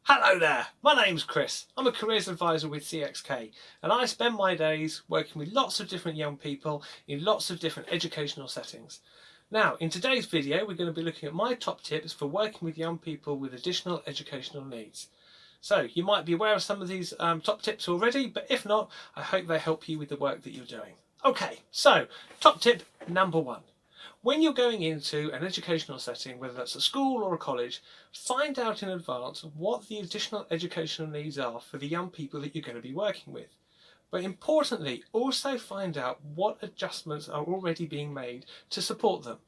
Hello there, my name's Chris. I'm a careers advisor with CXK and I spend my days working with lots of different young people in lots of different educational settings. Now, in today's video, we're going to be looking at my top tips for working with young people with additional educational needs. So, you might be aware of some of these top tips already, but if not, I hope they help you with the work that you're doing. Okay, so top tip number one. When you're going into an educational setting, whether that's a school or a college, find out in advance what the additional educational needs are for the young people that you're going to be working with. But importantly, also find out what adjustments are already being made to support them.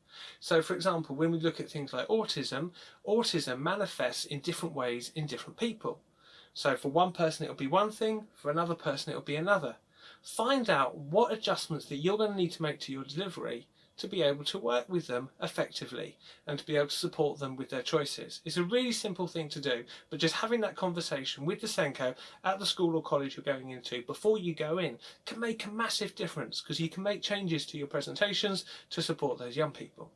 So for example, when we look at things like autism, autism manifests in different ways in different people. So for one person it'll be one thing, for another person it'll be another. Find out what adjustments that you're going to need to make to your delivery to be able to work with them effectively and to be able to support them with their choices. It's a really simple thing to do, but just having that conversation with the Senko at the school or college you're going into before you go in can make a massive difference, because you can make changes to your presentations to support those young people.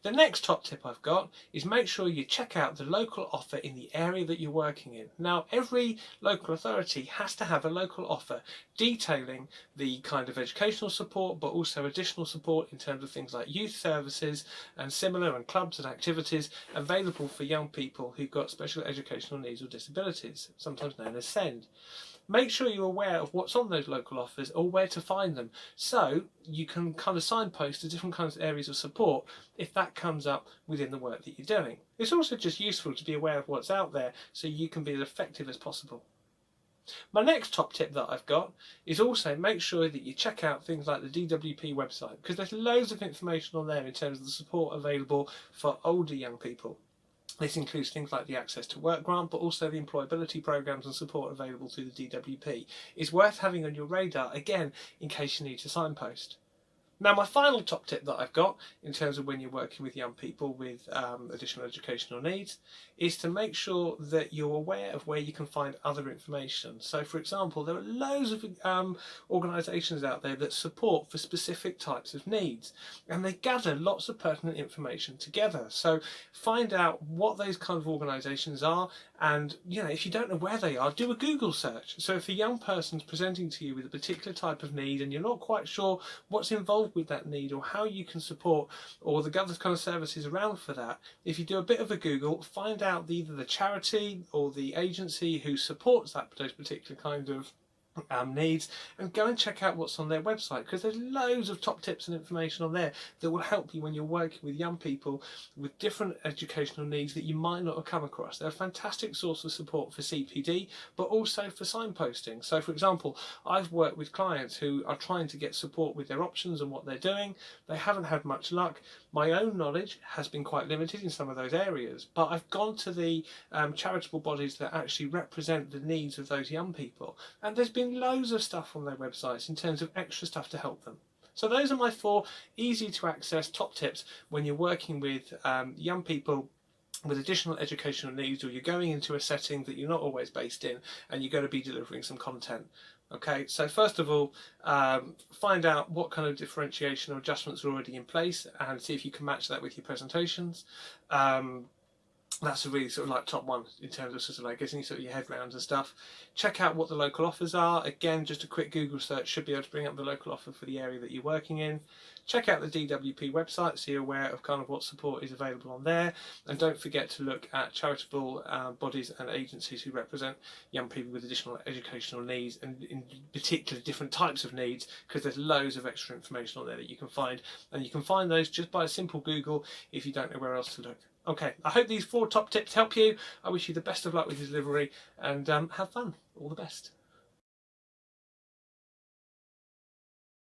The next top tip I've got is make sure you check out the local offer in the area that you're working in. Now, every local authority has to have a local offer detailing the kind of educational support, but also additional support in terms of things like youth services and similar, and clubs and activities available for young people who've got special educational needs or disabilities, sometimes known as SEND. Make sure you're aware of what's on those local offers or where to find them, so you can kind of signpost to different kinds of areas of support if that comes up within the work that you're doing. It's also just useful to be aware of what's out there so you can be as effective as possible. My next top tip that I've got is also make sure that you check out things like the DWP website, because there's loads of information on there in terms of the support available for older young people. This includes things like the Access to Work grant, but also the employability programs and support available through the DWP. It's worth having on your radar, again, in case you need to signpost. Now, my final top tip that I've got in terms of when you're working with young people with additional educational needs is to make sure that you're aware of where you can find other information. So, for example, there are loads of organisations out there that support for specific types of needs, and they gather lots of pertinent information together. So find out what those kind of organisations are, and if you don't know where they are, do a Google search. So if a young person's presenting to you with a particular type of need and you're not quite sure what's involved with that need or how you can support or the other kind of services around for that, if you do a bit of a Google, find out either the charity or the agency who supports those particular kind of needs, and go and check out what's on their website, because there's loads of top tips and information on there that will help you when you're working with young people with different educational needs that you might not have come across. They're a fantastic source of support for CPD, but also for signposting. So for example, I've worked with clients who are trying to get support with their options and what they're doing. They haven't had much luck. My own knowledge has been quite limited in some of those areas, but I've gone to the charitable bodies that actually represent the needs of those young people, and there's been loads of stuff on their websites in terms of extra stuff to help them. So those are my 4 easy to access top tips when you're working with young people with additional educational needs, or you're going into a setting that you're not always based in and you're going to be delivering some content. Okay, so first of all, find out what kind of differentiation or adjustments are already in place and see if you can match that with your presentations. That's a really sort of like top one in terms of sort of like getting sort of your head round and stuff. Check out what the local offers are. Again, just a quick Google search should be able to bring up the local offer for the area that you're working in. Check out the DWP website so you're aware of kind of what support is available on there. And don't forget to look at charitable bodies and agencies who represent young people with additional educational needs, and in particular different types of needs, because there's loads of extra information on there that you can find. And you can find those just by a simple Google if you don't know where else to look. Okay, I hope these 4 top tips help you. I wish you the best of luck with your delivery, and have fun. All the best.